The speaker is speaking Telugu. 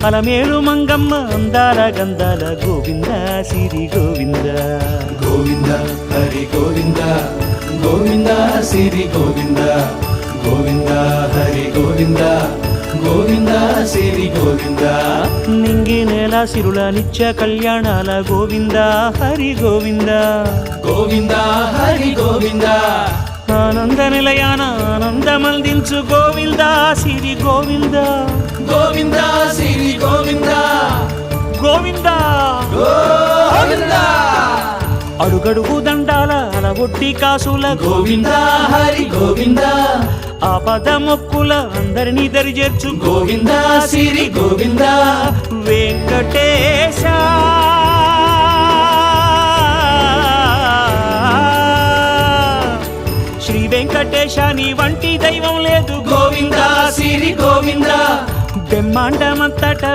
అలమేలు మంగమ్మ అందాల గంధాల గోవింద సిరి గోవింద గోవింద హరి గోవింద గోవింద సిరి గోవింద గోవింద హరి గోవింద గోవింద సిరి గోవింద నింగి నేల సిరుల నిత్య కళ్యాణాల గోవింద హరి గోవింద గోవింద హరి గోవింద ఆనంద నిలయాన ఆనందమందించు గోవింద సిరి గోవింద గోవింద సిరి గోవింద గోవింద గోవింద అడుగడుగు దండాల అలవొట్టి కాసుల గోవింద హరి గోవింద ఆపద మొక్కుల అందరినీ దరి చేర్చు గోవింద సిరి గోవింద వెంకటేశ శ్రీ వెంకటేశ నీ వంటి దైవం లేదు గోవింద సిరి గోవింద బ్రహ్మాండమంతట